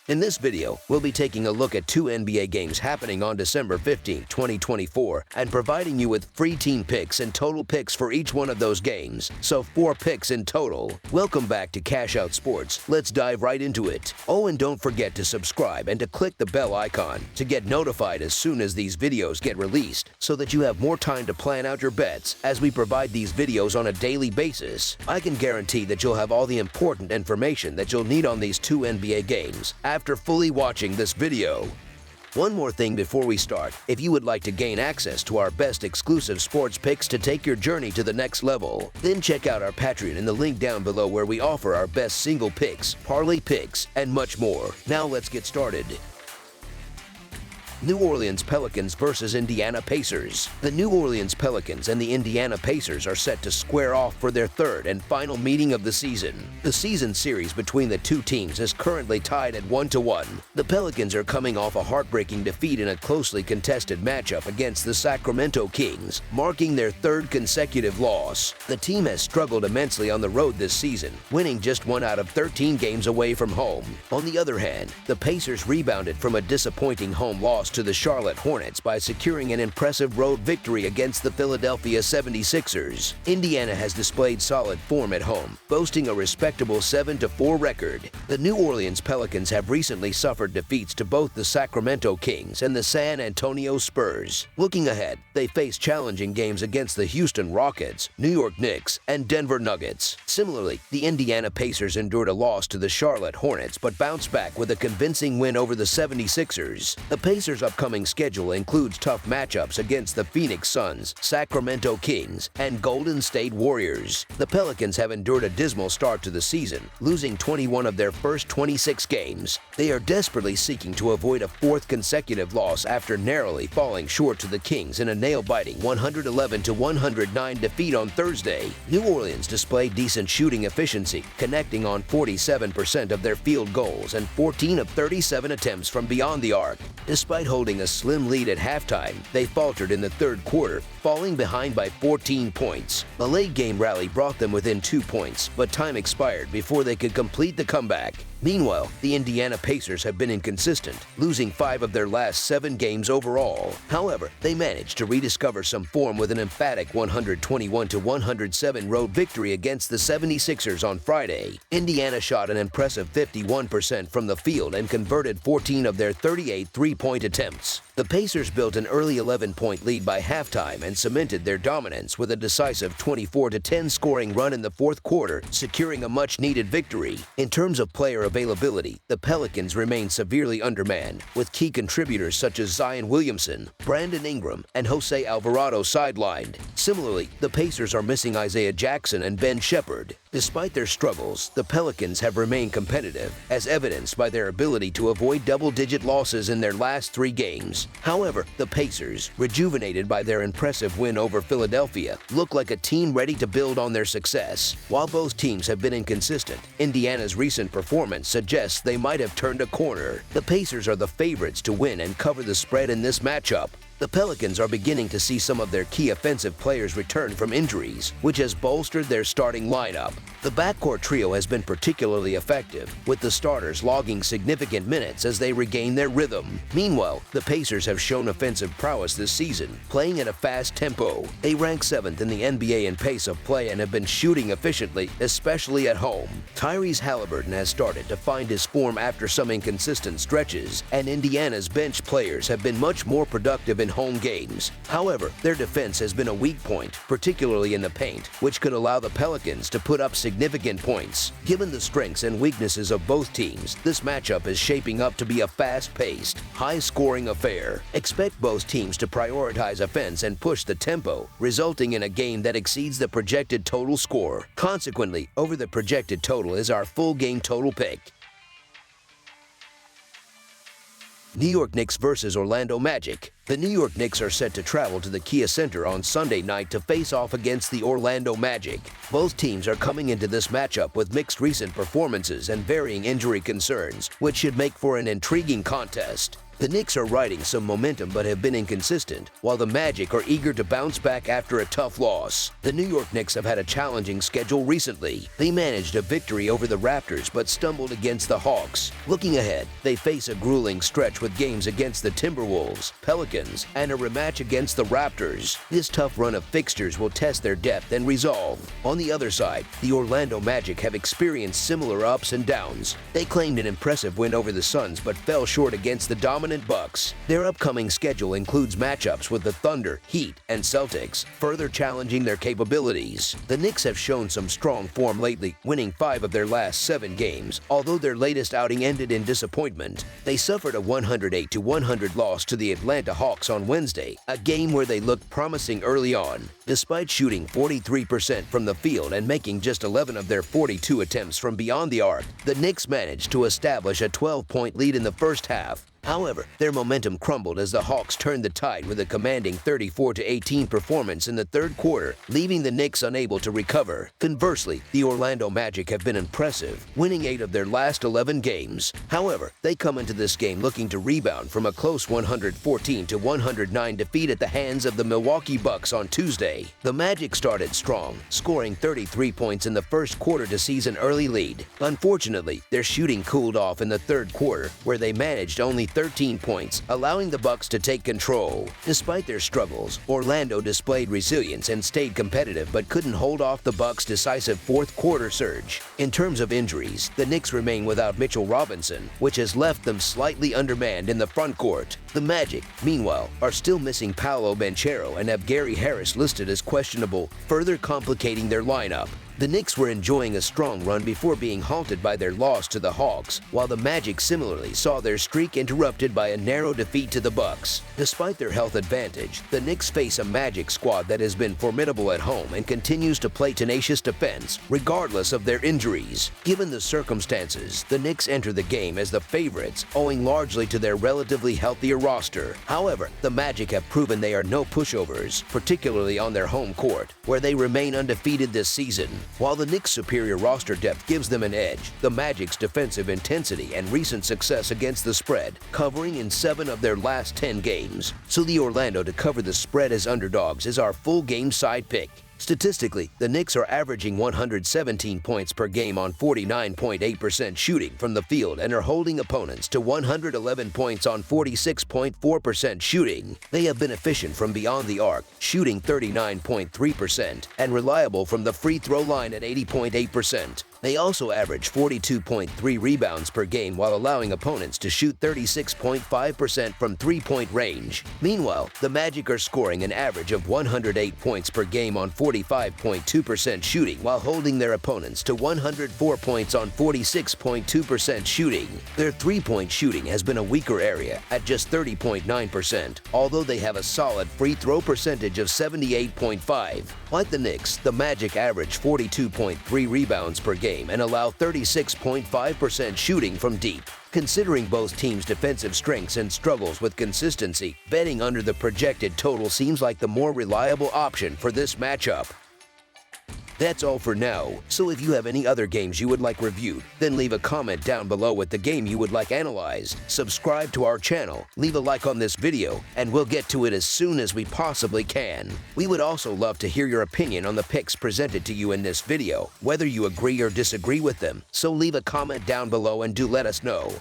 In this video, we'll be taking a look at two NBA games happening on December 15, 2024, and providing you with free team picks and total picks for each one of those games, so 4 picks in total. Welcome back to Cash Out Sports. Let's dive right into it. Oh, and don't forget to subscribe and to click the bell icon to get notified as soon as these videos get released, so that you have more time to plan out your bets as we provide these videos on a daily basis. I can guarantee that you'll have all the important information that you'll need on these two NBA games after fully watching this video. One more thing before we start: if you would like to gain access to our best exclusive sports picks to take your journey to the next level, then check out our Patreon in the link down below, where we offer our best single picks, parlay picks, and much more. Now let's get started. New Orleans Pelicans versus Indiana Pacers. The New Orleans Pelicans and the Indiana Pacers are set to square off for their third and final meeting of the season. The season series between the two teams is currently tied at 1-1. The Pelicans are coming off a heartbreaking defeat in a closely contested matchup against the Sacramento Kings, marking their third consecutive loss. The team has struggled immensely on the road this season, winning just 1 out of 13 games away from home. On the other hand, the Pacers rebounded from a disappointing home loss to the Charlotte Hornets by securing an impressive road victory against the Philadelphia 76ers. Indiana has displayed solid form at home, boasting a respectable 7-4 record. The New Orleans Pelicans have recently suffered defeats to both the Sacramento Kings and the San Antonio Spurs. Looking ahead, they face challenging games against the Houston Rockets, New York Knicks, and Denver Nuggets. Similarly, the Indiana Pacers endured a loss to the Charlotte Hornets but bounced back with a convincing win over the 76ers. The Pacers' upcoming schedule includes tough matchups against the Phoenix Suns, Sacramento Kings, and Golden State Warriors. The Pelicans have endured a dismal start to the season, losing 21 of their first 26 games. They are desperately seeking to avoid a fourth consecutive loss after narrowly falling short to the Kings in a nail-biting 111-109 defeat on Thursday. New Orleans displayed decent shooting efficiency, connecting on 47% of their field goals and 14 of 37 attempts from beyond the arc. Despite holding a slim lead at halftime, they faltered in the third quarter, falling behind by 14 points. A late-game rally brought them within 2 points, but time expired before they could complete the comeback. Meanwhile, the Indiana Pacers have been inconsistent, losing 5 of their last 7 games overall. However, they managed to rediscover some form with an emphatic 121-107 road victory against the 76ers on Friday. Indiana shot an impressive 51% from the field and converted 14 of their 38 three-point attempts. The Pacers built an early 11-point lead by halftime and cemented their dominance with a decisive 24-10 scoring run in the fourth quarter, securing a much-needed victory. In terms of player availability, the Pelicans remain severely undermanned, with key contributors such as Zion Williamson, Brandon Ingram, and Jose Alvarado sidelined. Similarly, the Pacers are missing Isaiah Jackson and Ben Shepherd. Despite their struggles, the Pelicans have remained competitive, as evidenced by their ability to avoid double-digit losses in their last 3 games. However, the Pacers, rejuvenated by their impressive win over Philadelphia, look like a team ready to build on their success. While both teams have been inconsistent, Indiana's recent performance suggests they might have turned a corner. The Pacers are the favorites to win and cover the spread in this matchup. The Pelicans are beginning to see some of their key offensive players return from injuries, which has bolstered their starting lineup. The backcourt trio has been particularly effective, with the starters logging significant minutes as they regain their rhythm. Meanwhile, the Pacers have shown offensive prowess this season, playing at a fast tempo. They rank 7th in the NBA in pace of play and have been shooting efficiently, especially at home. Tyrese Halliburton has started to find his form after some inconsistent stretches, and Indiana's bench players have been much more productive in home games. However, their defense has been a weak point, particularly in the paint, which could allow the Pelicans to put up significant points. Given the strengths and weaknesses of both teams, this matchup is shaping up to be a fast-paced, high-scoring affair. Expect both teams to prioritize offense and push the tempo, resulting in a game that exceeds the projected total score. Consequently, over the projected total is our full game total pick. New York Knicks versus Orlando Magic. The New York Knicks are set to travel to the Kia Center on Sunday night to face off against the Orlando Magic. Both teams are coming into this matchup with mixed recent performances and varying injury concerns, which should make for an intriguing contest. The Knicks are riding some momentum but have been inconsistent, while the Magic are eager to bounce back after a tough loss. The New York Knicks have had a challenging schedule recently. They managed a victory over the Raptors but stumbled against the Hawks. Looking ahead, they face a grueling stretch with games against the Timberwolves, Pelicans, and a rematch against the Raptors. This tough run of fixtures will test their depth and resolve. On the other side, the Orlando Magic have experienced similar ups and downs. They claimed an impressive win over the Suns but fell short against the dominant Bucks. Their upcoming schedule includes matchups with the Thunder, Heat, and Celtics, further challenging their capabilities. The Knicks have shown some strong form lately, winning 5 of their last 7 games, although their latest outing ended in disappointment. They suffered a 108-100 loss to the Atlanta Hawks on Wednesday, a game where they looked promising early on. Despite shooting 43% from the field and making just 11 of their 42 attempts from beyond the arc, the Knicks managed to establish a 12-point lead in the first half. However, their momentum crumbled as the Hawks turned the tide with a commanding 34-18 performance in the third quarter, leaving the Knicks unable to recover. Conversely, the Orlando Magic have been impressive, winning 8 of their last 11 games. However, they come into this game looking to rebound from a close 114-109 defeat at the hands of the Milwaukee Bucks on Tuesday. The Magic started strong, scoring 33 points in the first quarter to seize an early lead. Unfortunately, their shooting cooled off in the third quarter, where they managed only 13 points, allowing the Bucks to take control. Despite their struggles, Orlando displayed resilience and stayed competitive but couldn't hold off the Bucks' decisive fourth quarter surge. In terms of injuries, the Knicks remain without Mitchell Robinson, which has left them slightly undermanned in the front court. The Magic, meanwhile, are still missing Paolo Banchero and have Gary Harris listed as questionable, further complicating their lineup. The Knicks were enjoying a strong run before being halted by their loss to the Hawks, while the Magic similarly saw their streak interrupted by a narrow defeat to the Bucks. Despite their health advantage, the Knicks face a Magic squad that has been formidable at home and continues to play tenacious defense, regardless of their injuries. Given the circumstances, the Knicks enter the game as the favorites, owing largely to their relatively healthier roster. However, the Magic have proven they are no pushovers, particularly on their home court, where they remain undefeated this season. While the Knicks' superior roster depth gives them an edge, the Magic's defensive intensity and recent success against the spread, covering in 7 of their last 10 games. So the Orlando to cover the spread as underdogs is our full game side pick. Statistically, the Knicks are averaging 117 points per game on 49.8% shooting from the field and are holding opponents to 111 points on 46.4% shooting. They have been efficient from beyond the arc, shooting 39.3%, and reliable from the free throw line at 80.8%. They also average 42.3 rebounds per game while allowing opponents to shoot 36.5% from three-point range. Meanwhile, the Magic are scoring an average of 108 points per game on 45.2% shooting while holding their opponents to 104 points on 46.2% shooting. Their three-point shooting has been a weaker area at just 30.9%, although they have a solid free throw percentage of 78.5%. Like the Knicks, the Magic average 42.3 rebounds per game and allow 36.5% shooting from deep. Considering both teams' defensive strengths and struggles with consistency, betting under the projected total seems like the more reliable option for this matchup. That's all for now, so if you have any other games you would like reviewed, then leave a comment down below with the game you would like analyzed. Subscribe to our channel, leave a like on this video, and we'll get to it as soon as we possibly can. We would also love to hear your opinion on the picks presented to you in this video, whether you agree or disagree with them, so leave a comment down below and do let us know.